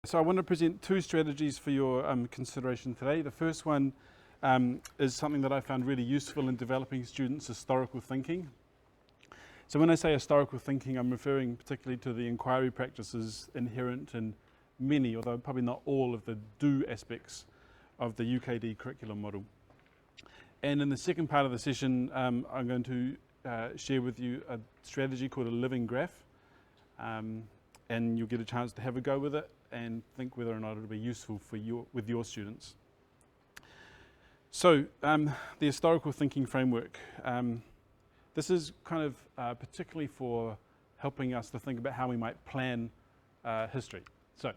So I want to present two strategies for your consideration today. The first one is something that I found really useful in developing students' historical thinking. So when I say historical thinking, I'm referring particularly to the inquiry practices inherent in many, although probably not all, of the do aspects of the UKD curriculum model. And in the second part of the session, I'm going to share with you a strategy called a living graph. And you'll get a chance to have a go with it and think whether or not it'll be useful for with your students. So the historical thinking framework. This is kind of particularly for helping us to think about how we might plan history. So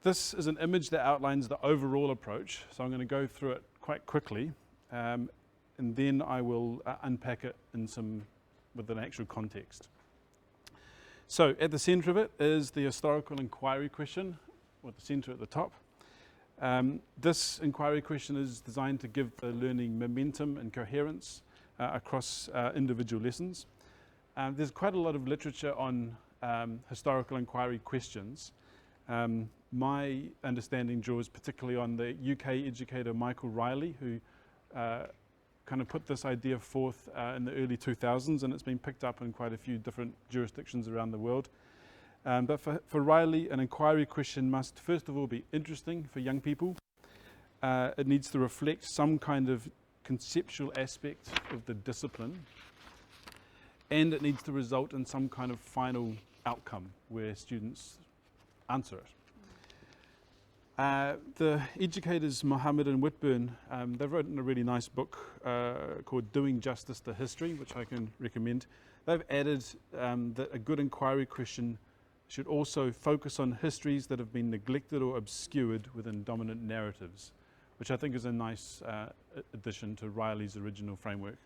this is an image that outlines the overall approach. So I'm going to go through it quite quickly, and then I will unpack it with an actual context. So at the centre of it is the historical inquiry question, with the centre at the top. This inquiry question is designed to give the learning momentum and coherence across individual lessons. There's quite a lot of literature on historical inquiry questions. My understanding draws particularly on the UK educator Michael Riley, who kind of put this idea forth in the early 2000s, and it's been picked up in quite a few different jurisdictions around the world. But for Riley, an inquiry question must first of all be interesting for young people. It needs to reflect some kind of conceptual aspect of the discipline, and it needs to result in some kind of final outcome where students answer it. The educators Mohammed and Whitburn, they've written a really nice book called Doing Justice to History, which I can recommend. They've added that a good inquiry question should also focus on histories that have been neglected or obscured within dominant narratives, which I think is a nice addition to Riley's original framework.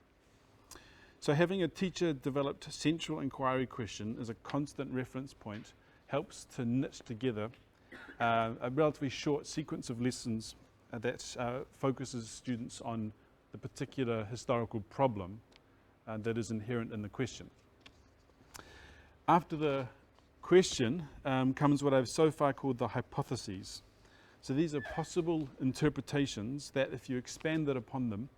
So having a teacher-developed central inquiry question as a constant reference point helps to knit together a relatively short sequence of lessons that focuses students on the particular historical problem that is inherent in the question. After the question comes what I've so far called the hypotheses. So these are possible interpretations that, if you expanded upon them,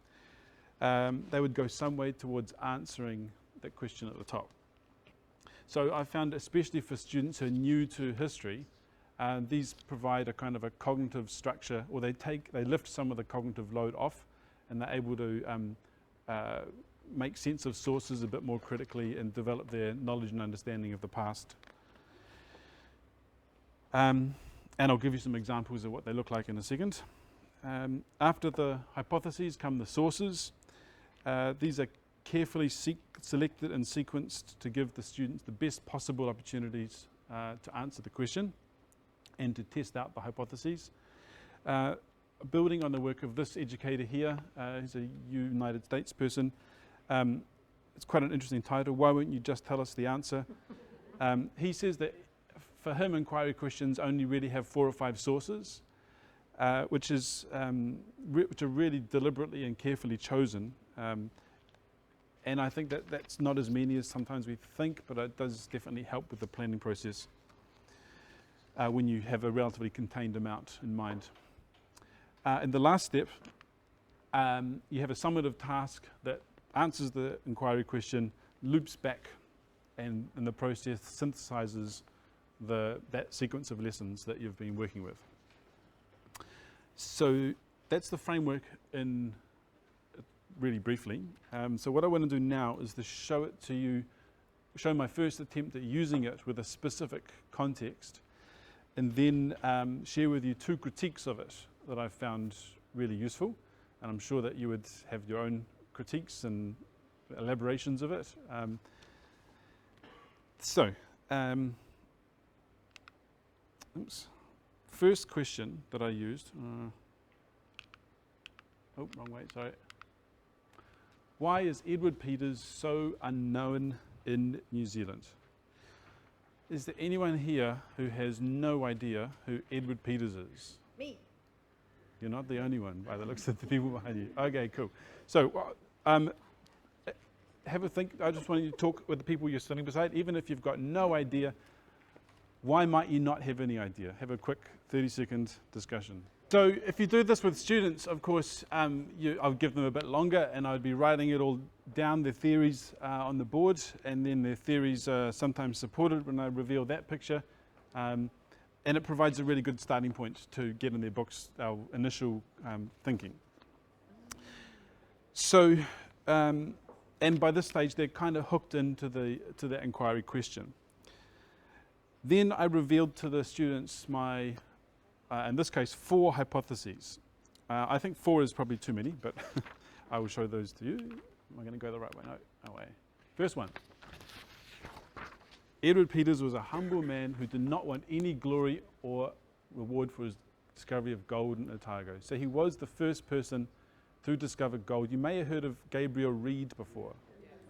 they would go some way towards answering that question at the top. So I found, especially for students who are new to history, these provide a kind of a cognitive structure, or they lift some of the cognitive load off, and they're able to make sense of sources a bit more critically and develop their knowledge and understanding of the past. And I'll give you some examples of what they look like in a second. After the hypotheses come the sources. These are carefully selected and sequenced to give the students the best possible opportunities to answer the question and to test out the hypotheses. Building on the work of this educator here, he's a United States person. It's quite an interesting title, Why Won't You Just Tell Us the Answer? He says that for him, inquiry questions only really have 4 or 5 sources, which are really deliberately and carefully chosen. And I think that that's not as many as sometimes we think, but it does definitely help with the planning process when you have a relatively contained amount in mind. In the last step, you have a summative task that answers the inquiry question, loops back, and in the process synthesizes that sequence of lessons that you've been working with. So that's the framework in really briefly. So what I want to do now is to show it to you, show my first attempt at using it with a specific context, and then share with you 2 critiques of it that I've found really useful. And I'm sure that you would have your own critiques and elaborations of it. First question that I used. Wrong way, sorry. Why is Edward Peters so unknown in New Zealand? Is there anyone here who has no idea who Edward Peters is? Me. You're not the only one by the looks of the people behind you. Okay, cool. So have a think. I just want you to talk with the people you're sitting beside, even if you've got no idea Why might you not have any idea? Have a quick 30-second discussion. So if you do this with students, of course, I'll give them a bit longer, and I'd be writing it all down, their theories on the board, and then their theories are sometimes supported when I reveal that picture. And it provides a really good starting point to get in their books, our initial thinking. So, and by this stage, they're kind of hooked into the inquiry question. Then I revealed to the students my, in this case, 4 hypotheses. I think 4 is probably too many, but I will show those to you. Am I going to go the right way? No way. First one. Edward Peters was a humble man who did not want any glory or reward for his discovery of gold in Otago. So he was the first person to discover gold. You may have heard of Gabriel Reed before.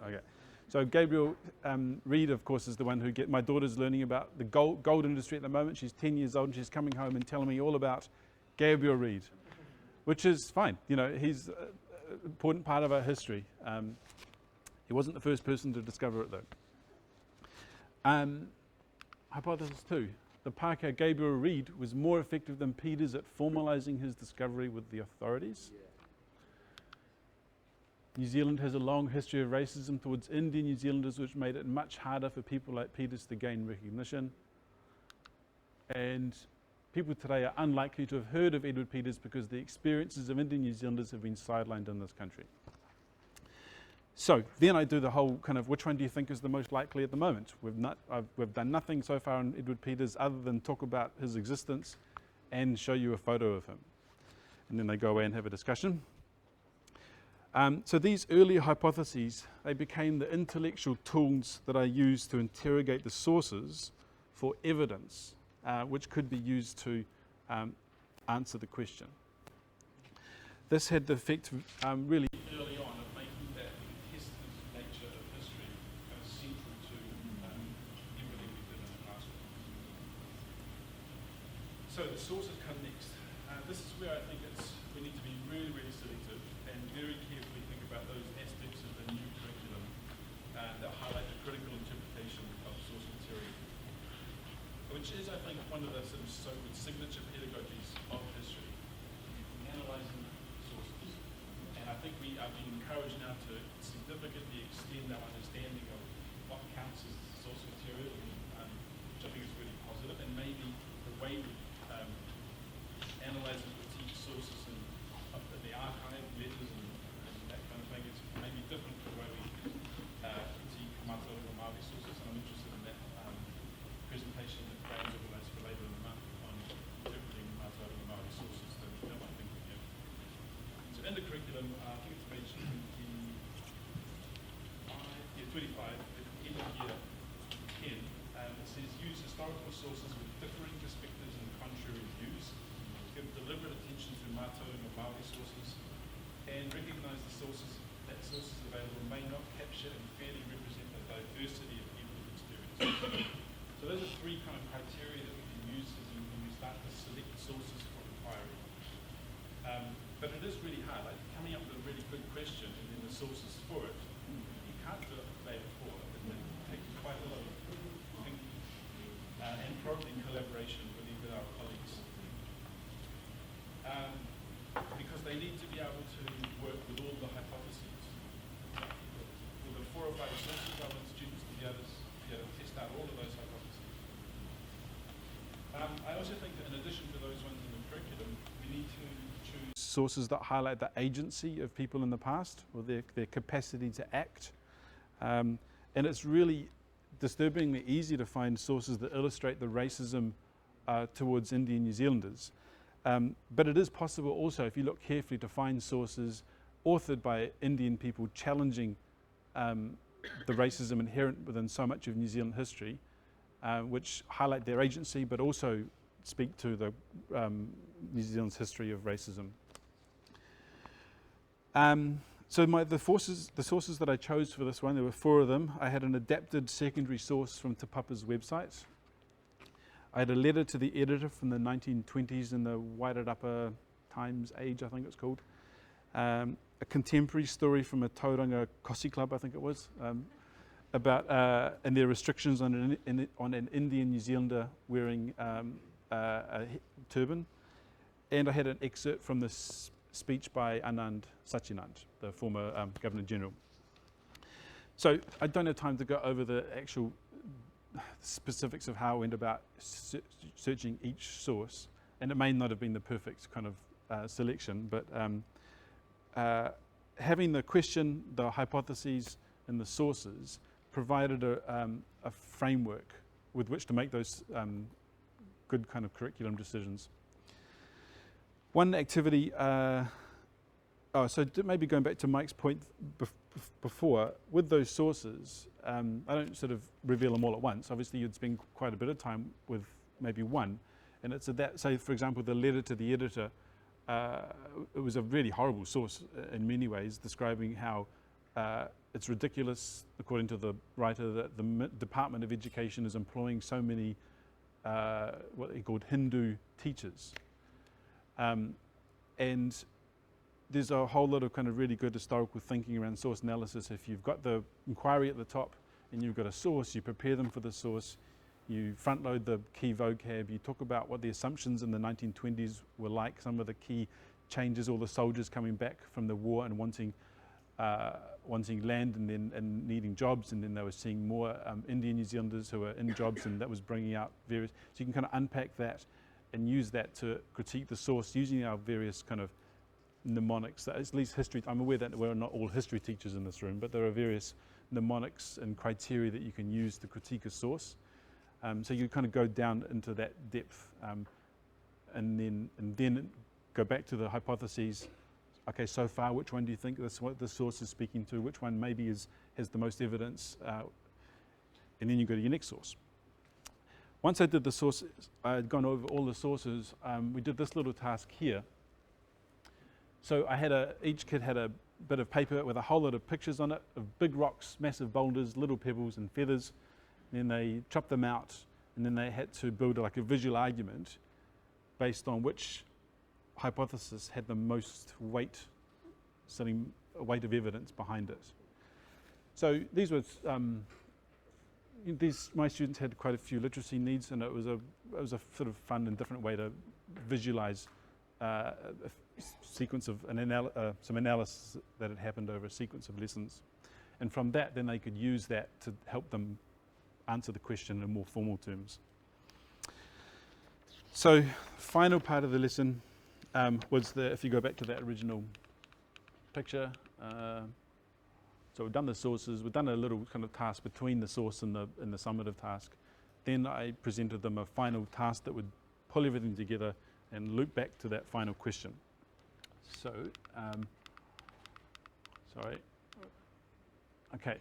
Okay. So Gabriel Reed, of course, is the one who my daughter's learning about the gold industry at the moment. She's 10 years old and she's coming home and telling me all about Gabriel Reed, which is fine. You know, he's an important part of our history. He wasn't the first person to discover it, though. Hypothesis 2. The Pākehā Gabriel Reed was more effective than Peters at formalising his discovery with the authorities. New Zealand has a long history of racism towards Indian New Zealanders, which made it much harder for people like Peters to gain recognition. And people today are unlikely to have heard of Edward Peters because the experiences of Indian New Zealanders have been sidelined in this country. So then I do the whole kind of, which one do you think is the most likely at the moment? We've done nothing so far on Edward Peters other than talk about his existence and show you a photo of him. And then they go away and have a discussion. So these early hypotheses, they became the intellectual tools that I used to interrogate the sources for evidence, which could be used to answer the question. This had the effect really early on of making that contested nature of history kind of central to everything we did in the classroom. So the sources come next. This is where I think we need to be really, really selective and very carefully think about those aspects of the new curriculum that highlight the critical interpretation of source material, which is, I think, one of the sort of so-called signature pedagogies of history, analysing sources. And I think we are being encouraged now to significantly extend our understanding of what counts as source material, which I think is really positive, and maybe the way we analyze and critique sources in the archive, letters, and that kind of thing is maybe different from the way we critique Mātauranga Māori sources. And I'm interested in that presentation that Graham's organised for later in the month on interpreting Mātauranga Māori sources that I think we have. So in the curriculum, I think it's page 25, the end of year 10, it says use historical sources with differing perspectives and contrary views. Give deliberate attention to Mātauranga Māori sources and recognise that sources available may not capture and fairly represent the diversity of people's experiences. So those are 3 kind of criteria that we can use when we start to select sources for inquiry. But it is really hard, like coming up with a really good question and then the sources for it, you can't do it day before. It takes quite a lot of thinking and probably in collaboration with our colleagues. Because they need to be able to work with all the hypotheses. With the 4 or 5 sources, I want students to be able to test out all of those hypotheses. I also think that in addition to those ones in the curriculum, we need to choose sources that highlight the agency of people in the past, or their capacity to act. And it's really disturbingly easy to find sources that illustrate the racism towards Indian New Zealanders. But it is possible also, if you look carefully, to find sources authored by Indian people challenging the racism inherent within so much of New Zealand history, which highlight their agency, but also speak to the New Zealand's history of racism. So the sources that I chose for this one, there were 4 of them. I had an adapted secondary source from Te Papa's website. I had a letter to the editor from the 1920s in the Wairarapa Times Age, I think it's called. A contemporary story from a Tauranga Kosi Club, I think it was. about and their restrictions on an Indian New Zealander wearing a turban, and I had an excerpt from this speech by ANZHC An, the former Governor General. So I don't have time to go over the actual specifics of how I went about searching each source, and it may not have been the perfect kind of selection, but having the question, the hypotheses, and the sources provided a framework with which to make those good kind of curriculum decisions. One activity, so maybe going back to Mike's point before, with those sources, I don't sort of reveal them all at once. Obviously you'd spend quite a bit of time with maybe one, and it's that, say for example the letter to the editor, it was a really horrible source in many ways, describing how it's ridiculous, according to the writer, that the Department of Education is employing so many what they called Hindu teachers. And there's a whole lot of kind of really good historical thinking around source analysis. If you've got the inquiry at the top and you've got a source, you prepare them for the source, you front load the key vocab, you talk about what the assumptions in the 1920s were like, some of the key changes, all the soldiers coming back from the war and wanting land and needing jobs, and then they were seeing more Indian New Zealanders who were in jobs, and that was bringing out various, so you can kind of unpack that and use that to critique the source using our various kind of mnemonics, at least history. I'm aware that we're not all history teachers in this room, but there are various mnemonics and criteria that you can use to critique a source. So you kind of go down into that depth, and then go back to the hypotheses. Okay, so far, which one do you think this what the source is speaking to? Which one maybe has the most evidence? And then you go to your next source. Once I did the sources, I had gone over all the sources. We did this little task here. So I had each kid had a bit of paper with a whole lot of pictures on it of big rocks, massive boulders, little pebbles and feathers. And then they chopped them out, and then they had to build like a visual argument based on which hypothesis had the most weight, setting a weight of evidence behind it. So these were my students had quite a few literacy needs, and it was a sort of fun and different way to visualize a sequence of some analysis that had happened over a sequence of lessons, and from that then they could use that to help them answer the question in more formal terms. So final part of the lesson was if you go back to that original picture, so we've done the sources, we've done a little kind of task between the source and the summative task. Then I presented them a final task that would pull everything together and loop back to that final question. So, sorry. Okay,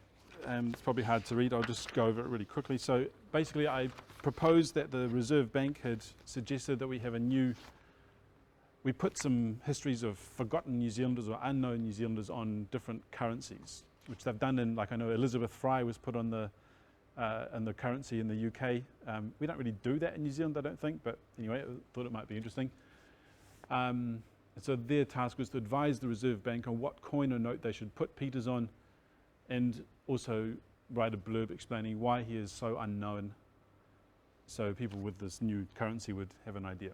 it's probably hard to read, I'll just go over it really quickly. So basically I proposed that the Reserve Bank had suggested that we put some histories of forgotten New Zealanders or unknown New Zealanders on different currencies, which they've done in, like I know Elizabeth Fry was put on the currency in the UK. We don't really do that in New Zealand, I don't think, but anyway, I thought it might be interesting. So their task was to advise the Reserve Bank on what coin or note they should put Peters on, and also write a blurb explaining why he is so unknown, so people with this new currency would have an idea.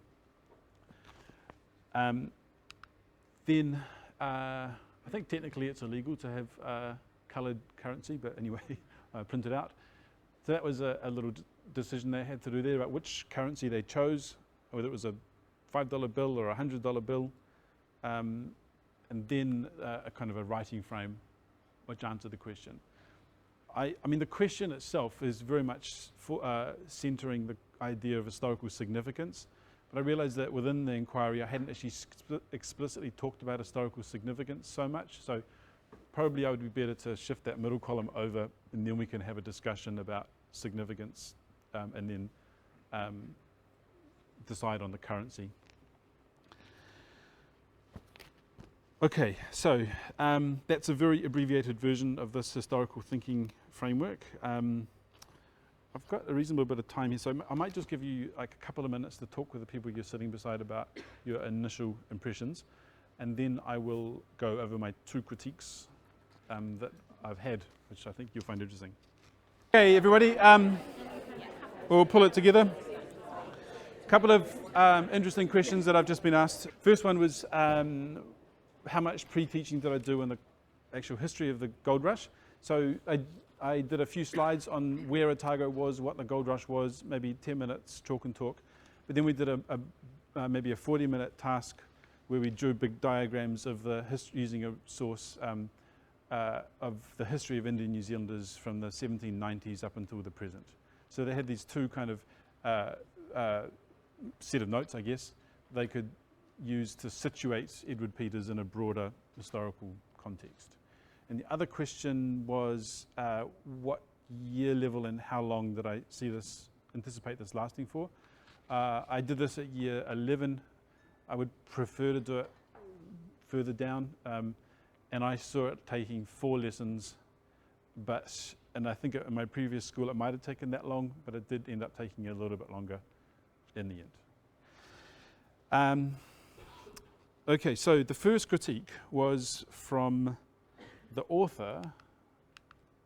Then I think technically it's illegal to have coloured currency, but anyway, print it out. So that was a little decision they had to do there about which currency they chose, whether it was a $5 bill or a $100 bill, and then a kind of a writing frame which answered the question. I mean, the question itself is very much centering the idea of historical significance, but I realized that within the inquiry I hadn't actually explicitly talked about historical significance so much, so probably I would be better to shift that middle column over, and then we can have a discussion about significance, and then decide on the currency. Okay, so that's a very abbreviated version of this historical thinking framework. I've got a reasonable bit of time here, so I might just give you like a couple of minutes to talk with the people you're sitting beside about your initial impressions, and then I will go over my two critiques that I've had, which I think you'll find interesting. Okay, everybody, we'll pull it together. A couple of interesting questions that I've just been asked. First one was how much pre-teaching did I do in the actual history of the gold rush? So I did a few slides on where Otago was, what the gold rush was, maybe 10 minutes chalk and talk. But then we did maybe a 40-minute task where we drew big diagrams of the using a source of the history of Indian New Zealanders from the 1790s up until the present. So they had these two kind of set of notes, I guess, they could use to situate Edward Peters in a broader historical context. And the other question was what year level and how long did I anticipate this lasting for? I did this at year 11. I would prefer to do it further down. And I saw it taking 4 lessons, and I think in my previous school it might have taken that long, but it did end up taking a little bit longer in the end. Okay, so the first critique was from the author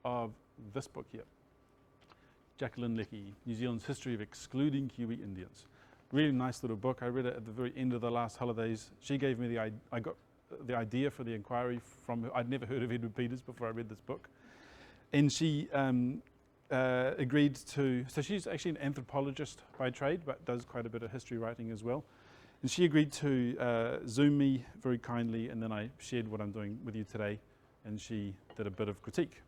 of this book here, Jacqueline Leckie, New Zealand's History of Excluding Kiwi Indians. Really nice little book. I read it at the very end of the last holidays. She gave me I got the idea for the inquiry from her. I'd never heard of Edward Peters before I read this book. And she agreed to, so she's actually an anthropologist by trade, but does quite a bit of history writing as well. And she agreed to Zoom me very kindly, and then I shared what I'm doing with you today, and she did a bit of critique.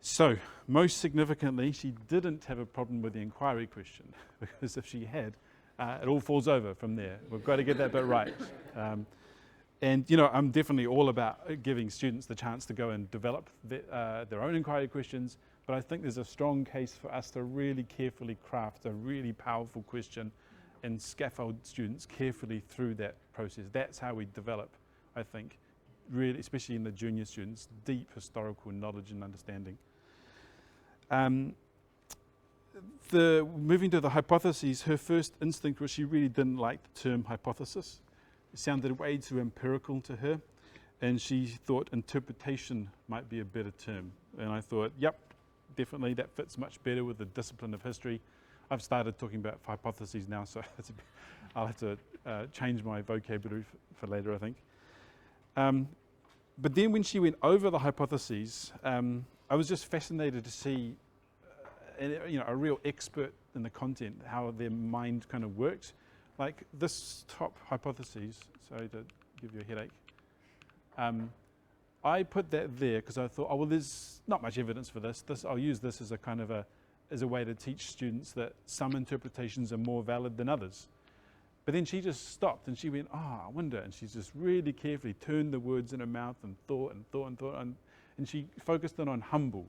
So, most significantly, she didn't have a problem with the inquiry question, because if she had, it all falls over from there. We've got to get that bit right. And you know, I'm definitely all about giving students the chance to go and develop their own inquiry questions, but I think there's a strong case for us to really carefully craft a really powerful question and scaffold students carefully through that process. That's how we develop, I think, really, especially in the junior students, deep historical knowledge and understanding. Moving to the hypotheses, her first instinct was she really didn't like the term hypothesis. It sounded way too empirical to her, and she thought interpretation might be a better term. And I thought, yep, definitely that fits much better with the discipline of history. I've started talking about hypotheses now, so I'll have to change my vocabulary for later, I think. But then when she went over the hypotheses, I was just fascinated to see a real expert in the content, how their mind kind of worked. Like this top hypothesis, sorry to give you a headache. I put that there because I thought, oh well, there's not much evidence for this. I'll use this as a kind of as a way to teach students that some interpretations are more valid than others. But then she just stopped and she went, I wonder, and she's just really carefully turned the words in her mouth and thought, and she focused in on humble.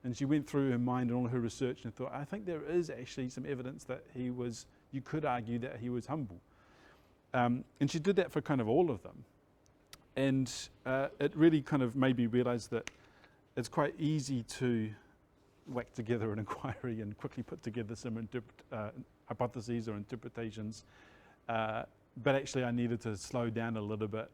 And she went through her mind and all her research and thought, I think there is actually some evidence that you could argue that he was humble. And she did that for kind of all of them. And it really kind of made me realize that it's quite easy to whack together an inquiry and quickly put together some hypotheses or interpretations. But actually I needed to slow down a little bit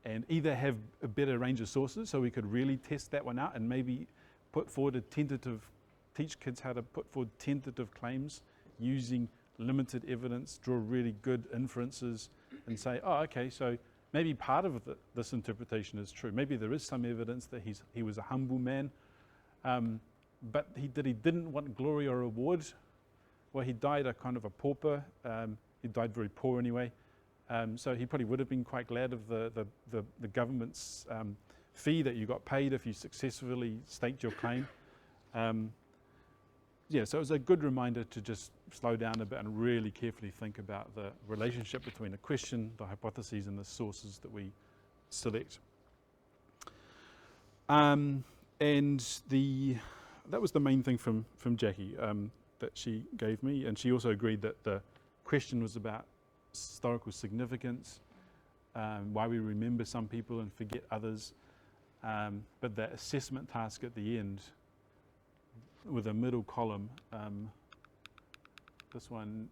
and either have a better range of sources so we could really test that one out and maybe put forward teach kids how to put forward tentative claims using limited evidence, draw really good inferences and say, okay, so maybe part of this interpretation is true. Maybe there is some evidence that he was a humble man, but he didn't want glory or reward. Well, he died a kind of a pauper. He died very poor anyway. So he probably would have been quite glad of the government's fee that you got paid if you successfully staked your claim. So it was a good reminder to just slow down a bit and really carefully think about the relationship between the question, the hypotheses, and the sources that we select. And that was the main thing from Jackie that she gave me, and she also agreed that the question was about historical significance, why we remember some people and forget others, but the assessment task at the end with a middle column, this one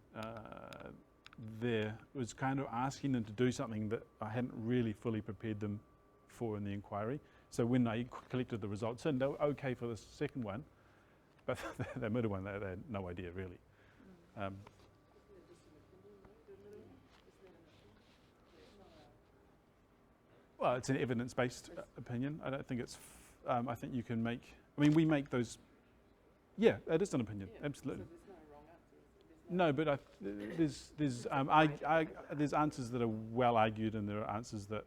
there, was kind of asking them to do something that I hadn't really fully prepared them for in the inquiry. So when I collected the results in, they were okay for the second one, But the middle one, they had no idea really. Well, it's an evidence-based opinion. I don't think it's. I think you can make. I mean, we make those. Yeah, it is an opinion. Absolutely. So there's no wrong answers. No, but there's answers that are well argued, and there are answers that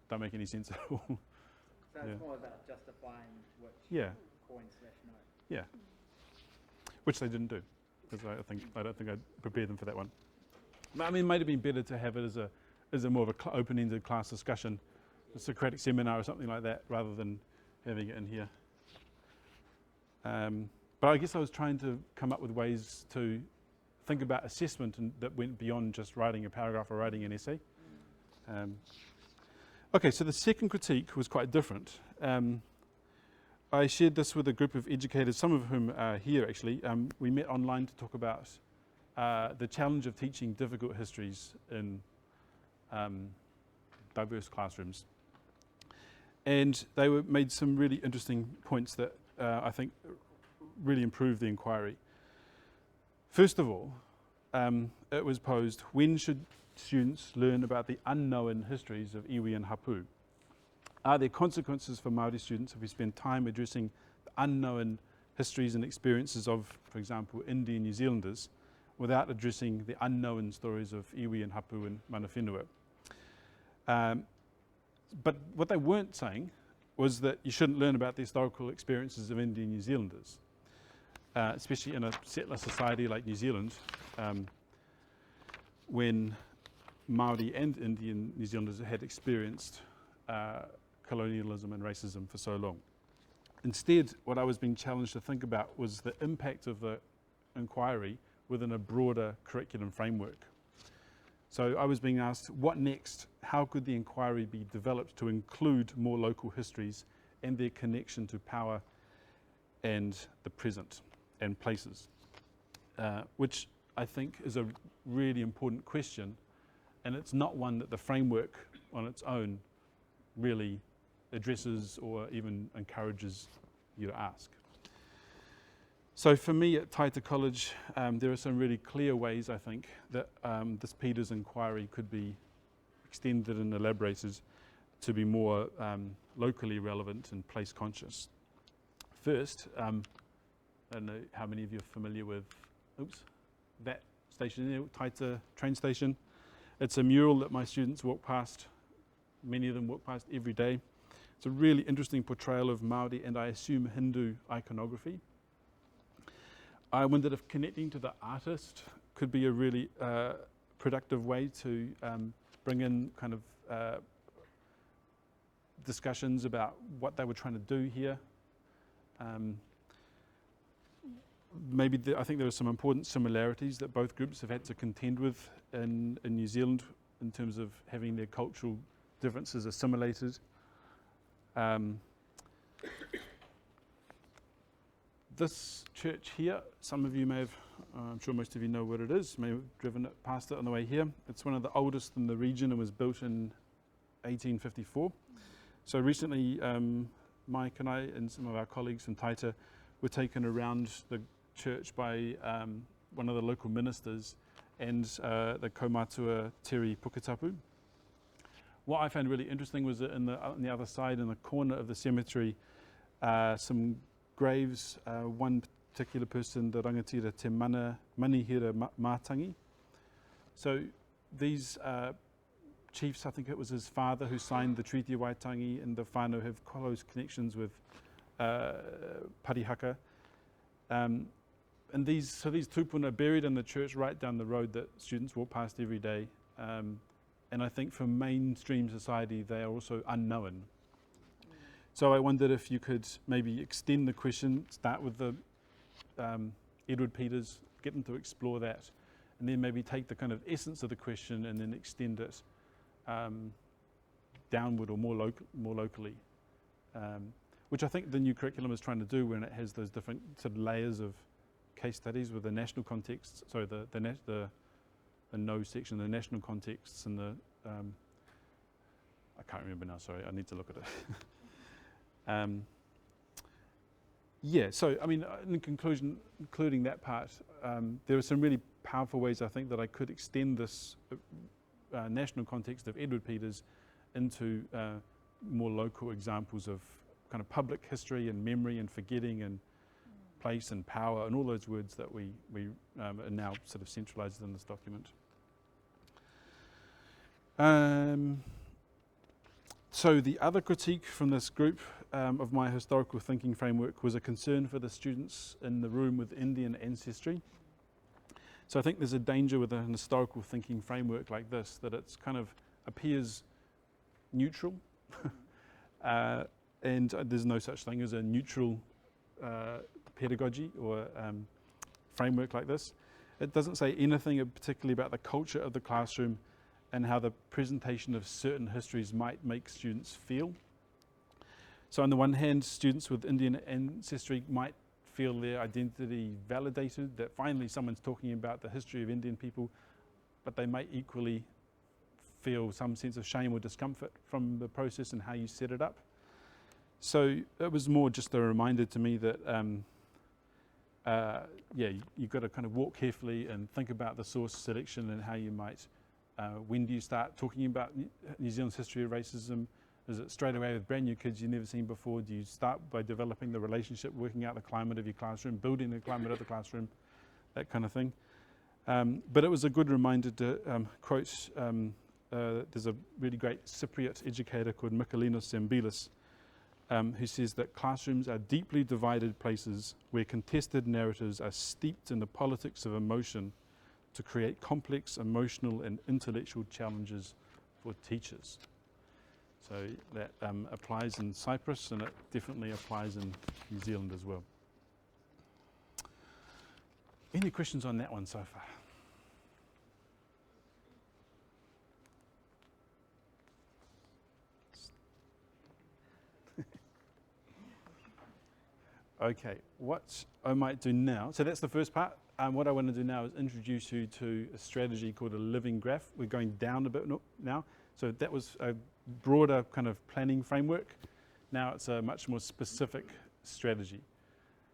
don't make any sense at all. So Yeah. it's more about justifying which Yeah, coin/no. yeah. Which they didn't do, because I don't think I prepared them for that one. But, I mean, it might have been better to have it as a more of a open-ended class discussion, a Socratic seminar or something like that, rather than having it in here. But I guess I was trying to come up with ways to think about assessment and that went beyond just writing a paragraph or writing an essay. Okay, so the second critique was quite different. I shared this with a group of educators, some of whom are here actually. We met online to talk about the challenge of teaching difficult histories in diverse classrooms. And they made some really interesting points that I think really improved the inquiry. First of all, it was posed, when should students learn about the unknown histories of iwi and hapu? Are there consequences for Māori students if we spend time addressing the unknown histories and experiences of, for example, Indian New Zealanders, without addressing the unknown stories of iwi and hapu and mana whenua? But what they weren't saying was that you shouldn't learn about the historical experiences of Indian New Zealanders, especially in a settler society like New Zealand, when Māori and Indian New Zealanders had experienced colonialism and racism for so long. Instead, what I was being challenged to think about was the impact of the inquiry within a broader curriculum framework. So I was being asked, what next? How could the inquiry be developed to include more local histories and their connection to power and the present and places? Which I think is a really important question, and it's not one that the framework on its own really addresses or even encourages you to ask. So for me at Taita College, there are some really clear ways, I think, that this Peters inquiry could be extended and elaborated to be more locally relevant and place conscious. First, I don't know how many of you are familiar with, that station there, Taita train station. It's a mural that my students walk past, many of them walk past every day. It's a really interesting portrayal of Māori and I assume Hindu iconography. I wondered if connecting to the artist could be a really productive way to bring in kind of discussions about what they were trying to do here. Maybe I think there are some important similarities that both groups have had to contend with in New Zealand in terms of having their cultural differences assimilated. This church here, some of you may have, I'm sure most of you know what it is, may have driven past it on the way here. It's one of the oldest in the region and was built in 1854. So recently, Mike and I and some of our colleagues from Taita were taken around the church by one of the local ministers and the Kaumatua Teri Puketapu. What I found really interesting was that on the other side, in the corner of the cemetery, some graves, one particular person, the rangatira Te Manihira Mātangi. So these chiefs, I think it was his father who signed the Treaty of Waitangi, and the whānau have close connections with Parihaka. And these tupuna are buried in the church right down the road that students walk past every day. And I think for mainstream society, they are also unknown. So I wondered if you could maybe extend the question, start with the Edward Peters, get them to explore that, and then maybe take the kind of essence of the question and then extend it downward or more locally, which I think the new curriculum is trying to do when it has those different sort of layers of case studies with the national context, sorry, the no section, the national contexts, and the, I can't remember now, sorry, I need to look at it. Yeah, so I mean, in conclusion, including that part, there are some really powerful ways I think that I could extend this national context of Edward Peters into more local examples of kind of public history and memory and forgetting and place and power and all those words that we are now sort of centralised in this document. So the other critique from this group of my historical thinking framework was a concern for the students in the room with Indian ancestry. So I think there's a danger with an historical thinking framework like this, that it's kind of appears neutral and there's no such thing as a neutral pedagogy or framework like this. It doesn't say anything particularly about the culture of the classroom and how the presentation of certain histories might make students feel. So on the one hand, students with Indian ancestry might feel their identity validated, that finally someone's talking about the history of Indian people, but they might equally feel some sense of shame or discomfort from the process and how you set it up. So it was more just a reminder to me that you've got to kind of walk carefully and think about the source selection and how you might, when do you start talking about New Zealand's history of racism? Is it straight away with brand new kids you've never seen before? Do you start by developing the relationship, working out the climate of your classroom, building the climate of the classroom, that kind of thing? But it was a good reminder to quote, there's a really great Cypriot educator called Michelinos Zambilis, who says that classrooms are deeply divided places where contested narratives are steeped in the politics of emotion to create complex emotional and intellectual challenges for teachers. So that applies in Cyprus, and it definitely applies in New Zealand as well. Any questions on that one so far? Okay, what I might do now, so that's the first part. What I want to do now is introduce you to a strategy called a living graph. We're going down a bit now. So that was a broader kind of planning framework. Now it's a much more specific strategy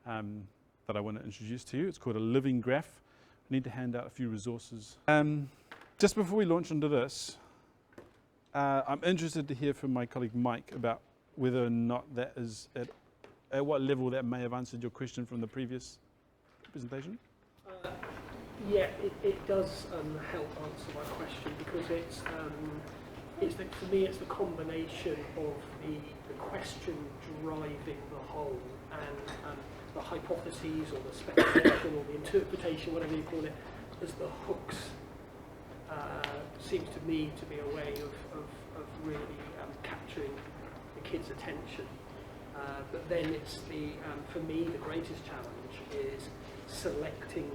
that I want to introduce to you. It's called a living graph. I need to hand out a few resources. Just before we launch into this, I'm interested to hear from my colleague Mike about whether or not that is at what level that may have answered your question from the previous presentation. Yeah, it does help answer my question, because for me it's the combination of the question driving the whole and the hypotheses or the speculation or the interpretation, whatever you call it, as the hooks seems to me to be a way of really capturing the kids' attention. But then it's for me the greatest challenge is selecting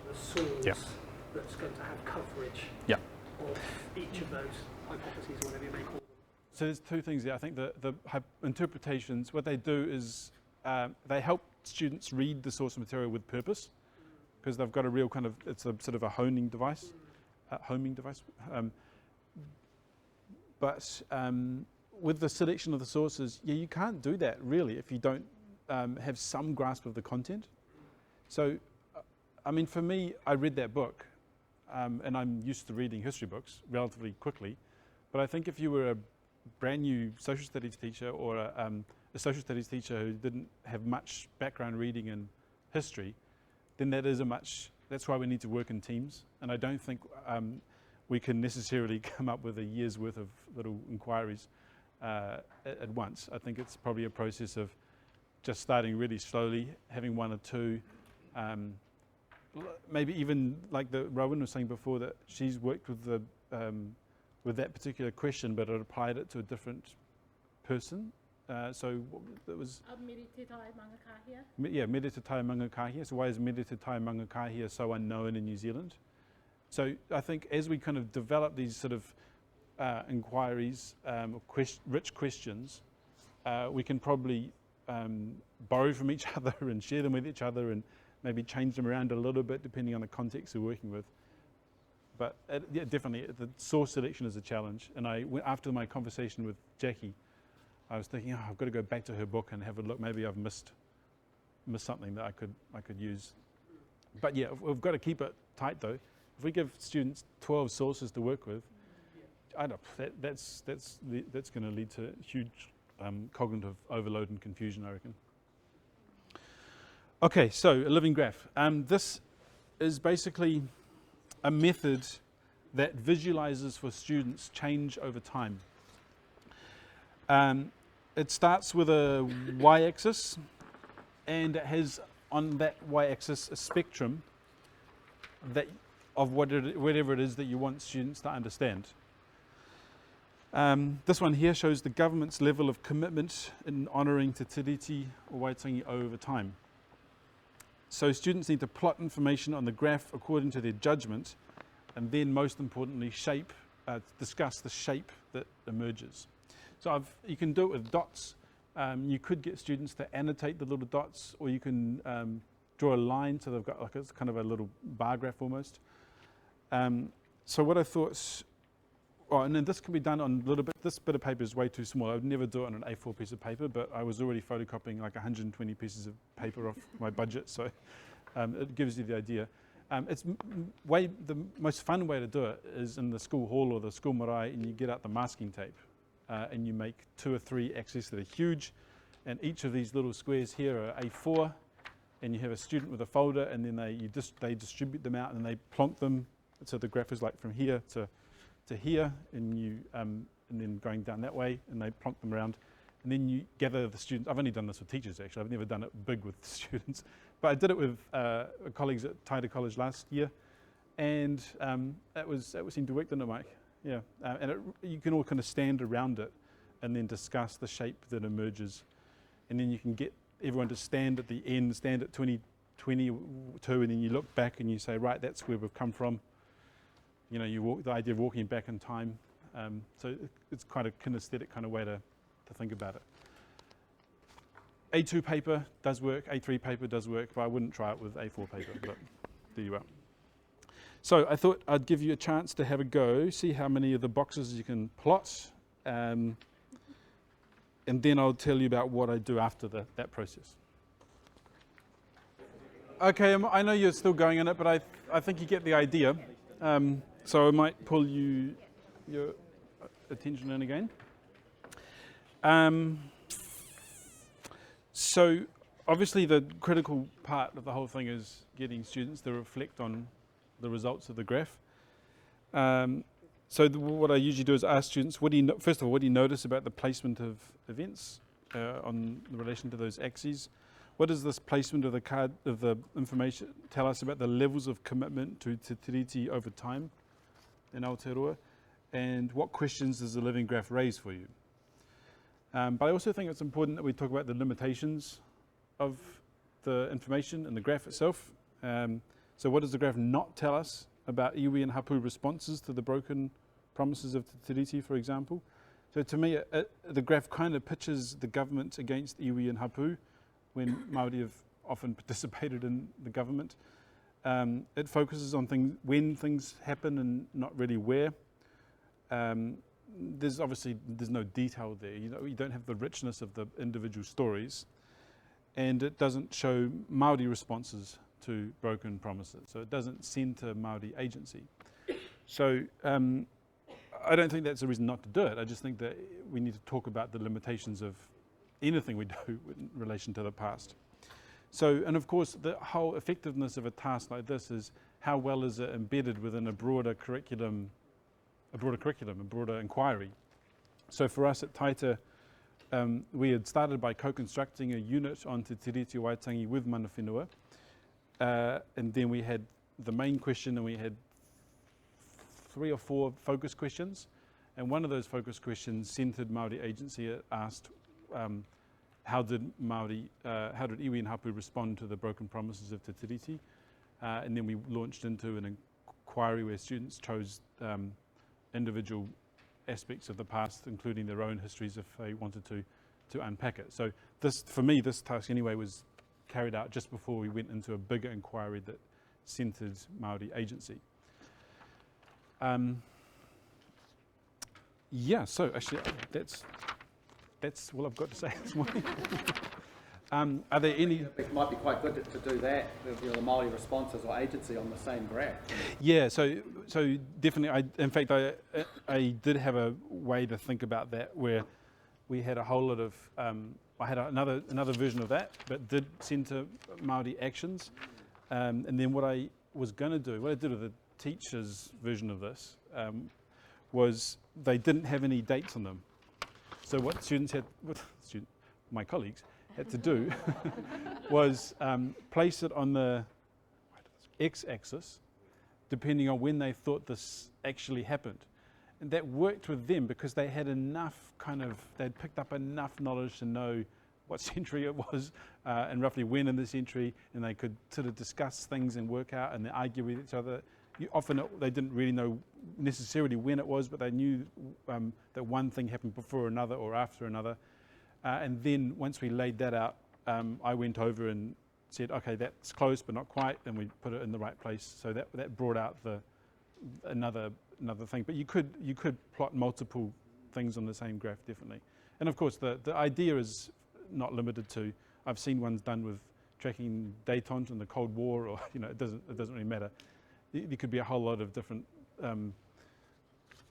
the source that's going to have coverage of each of those hypotheses, whatever you may call them. So there's two things there. I think the interpretations, what they do is they help students read the source material with purpose, because they've got a real kind of, it's a sort of a homing device. But with the selection of the sources, you can't do that really if you don't have some grasp of the content. So, I mean, for me, I read that book, and I'm used to reading history books relatively quickly, but I think if you were a brand new social studies teacher or a social studies teacher who didn't have much background reading in history, then that's why we need to work in teams. And I don't think we can necessarily come up with a year's worth of little inquiries at once. I think it's probably a process of just starting really slowly, having one or two, maybe even like Rowan was saying before, that she's worked with with that particular question, but it applied it to a different person. So it was Merite tai mangakahia. Yeah, Merite tai mangakahia. So why is Merite tai mangakahia so unknown in New Zealand? So I think as we kind of develop these sort of inquiries, rich questions, we can probably borrow from each other and share them with each other and maybe change them around a little bit depending on the context we're working with. But yeah, definitely the source selection is a challenge. And after my conversation with Jackie, I was thinking, I've got to go back to her book and have a look. Maybe I've missed miss something that I could use. But yeah, we've got to keep it tight though. If we give students 12 sources to work with, I don't, that's going to lead to huge cognitive overload and confusion, I reckon. Okay, so a living graph. This is basically a method that visualizes for students change over time. It starts with a y-axis, and it has on that y-axis a spectrum of whatever it is that you want students to understand. This one here shows the government's level of commitment in honouring Te Tiriti o Waitangi over time. So students need to plot information on the graph according to their judgment, and then most importantly discuss the shape that emerges. So you can do it with dots. You could get students to annotate the little dots, or you can draw a line so they've got like it's kind of a little bar graph almost. So what I thought, and then this can be done on a little bit, this bit of paper is way too small. I would never do it on an A4 piece of paper, but I was already photocopying like 120 pieces of paper off my budget, so it gives you the idea. The most fun way to do it is in the school hall or the school marae, and you get out the masking tape and you make 2 or 3 axes that are huge, and each of these little squares here are A4, and you have a student with a folder, and then they distribute them out and they plonk them, so the graph is like from here to here, and then going down that way, and they plonk them around, and then you gather the students. I've only done this with teachers actually. I've never done it big with students, but I did it with colleagues at Taita College last year, and that seemed to work, didn't it, Mike? Yeah, and you can all kind of stand around it, and then discuss the shape that emerges, and then you can get everyone to stand at the end, stand at 2022, and then you look back and you say, right, that's where we've come from. You know, the idea of walking back in time. So it's quite a kinesthetic kind of way to think about it. A2 paper does work, A3 paper does work, but I wouldn't try it with A4 paper, but there you are. So I thought I'd give you a chance to have a go, see how many of the boxes you can plot, and then I'll tell you about what I do after that process. Okay, I know you're still going in it, but I think you get the idea. So I might pull your attention in again. So obviously the critical part of the whole thing is getting students to reflect on the results of the graph. What I usually do is ask students, first of all, what do you notice about the placement of events in relation to those axes? What does this placement of the information tell us about the levels of commitment to Te Tiriti over time in Aotearoa? And what questions does the living graph raise for you? But I also think it's important that we talk about the limitations of the information in the graph itself. So what does the graph not tell us about iwi and hapu responses to the broken promises of Te Tiriti, for example? So to me, the graph kind of pitches the government against iwi and hapu when Māori have often participated in the government. It focuses on when things happen and not really where. There's no detail there. You don't have the richness of the individual stories, and it doesn't show Māori responses to broken promises. So it doesn't centre Māori agency. So I don't think that's a reason not to do it. I just think that we need to talk about the limitations of anything we do in relation to the past. So, and of course, the whole effectiveness of a task like this is how well is it embedded within a broader curriculum, a broader inquiry. So for us at Taita, we had started by co-constructing a unit on Te Tiriti o Waitangi with mana whenua, and then we had the main question, and we had 3 or 4 focus questions, and one of those focus questions centred Māori agency. It asked how did iwi and hapu respond to the broken promises of Te Tiriti, and then we launched into an inquiry where students chose individual aspects of the past, including their own histories if they wanted to unpack it. So this, for me, this task anyway was carried out just before we went into a bigger inquiry that centred Māori agency. So actually that's all I've got to say this morning. Are there any? It might be quite good to do that, the Māori responses or agency on the same graph. Yeah, so definitely. In fact, I did have a way to think about that where we had a whole lot of. I had another version of that, but did centre Māori actions, and then what I was going to do, what I did with the teachers' version of this, was they didn't have any dates on them. So what my colleagues had to do was place it on the x-axis, depending on when they thought this actually happened. And that worked with them because they had enough they'd picked up enough knowledge to know what century it was and roughly when in the century, and they could sort of discuss things and work out and they argue with each other. Often they didn't really know necessarily when it was, but they knew that one thing happened before another or after another. And then once we laid that out, I went over and said, okay, that's close but not quite, and we put it in the right place. So that brought out another thing. But you could plot multiple things on the same graph, definitely. And of course, the idea is not limited to. I've seen ones done with tracking détente in the Cold War, or it doesn't really matter. There could be a whole lot of different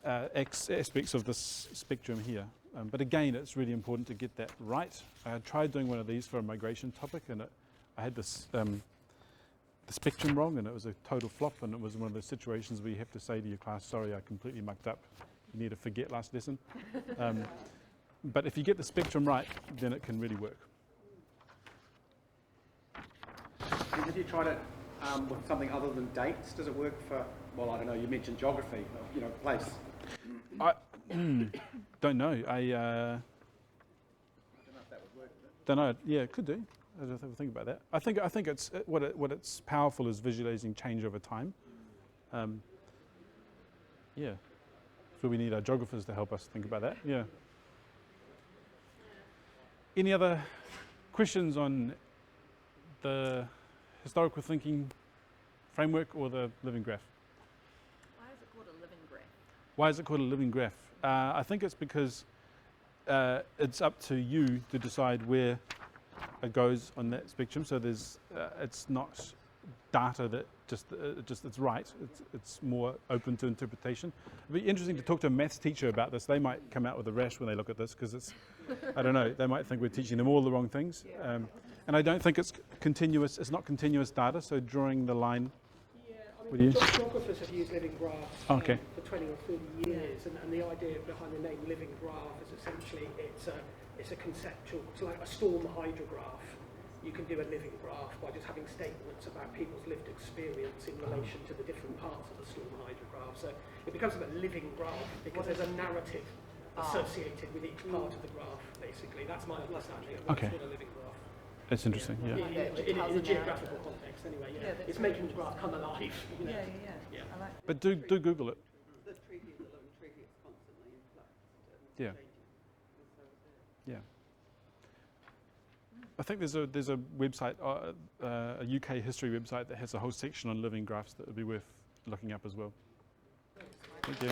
aspects of this spectrum here. But again, it's really important to get that right. I tried doing one of these for a migration topic, and I had this the spectrum wrong, and it was a total flop, and it was one of those situations where you have to say to your class, sorry, I completely mucked up. You need to forget last lesson. But if you get the spectrum right, then it can really work. And have you tried it with something other than dates? Does it work for, well, I don't know, you mentioned geography, place. I don't know. I I don't know if that would work. don't know. Yeah, it could do. I don't have to think about that. I think it's what it's powerful is visualizing change over time. Yeah, so we need our geographers to help us think about that. Yeah. Any other questions on the historical thinking framework or the living graph? Why is it called a living graph? Why is it called a living graph? I think it's because it's up to you to decide where it goes on that spectrum. So it's not data that it's right. It's more open to interpretation. It'd be interesting to talk to a maths teacher about this. They might come out with a rash when they look at this because it's, I don't know, they might think we're teaching them all the wrong things. And I don't think it's continuous. It's not continuous data. So drawing the line. Would you? Geographers have used living graphs for 20 or 30 years, and the idea behind the name living graph is essentially it's a conceptual, it's like a storm hydrograph. You can do a living graph by just having statements about people's lived experience in relation to the different parts of the storm hydrograph. So it becomes a living graph because there's a narrative associated with each part of the graph, basically. That's my understanding of what's called a living graph. It's interesting, yeah. In a geographical context, anyway, it's making the graph come alive. Yeah. I like But do Google it. The treaty is a living treaty, it's constantly in flux. Yeah. Changing. Yeah. I think there's a website, a UK history website that has a whole section on living graphs that would be worth looking up as well. Thank you.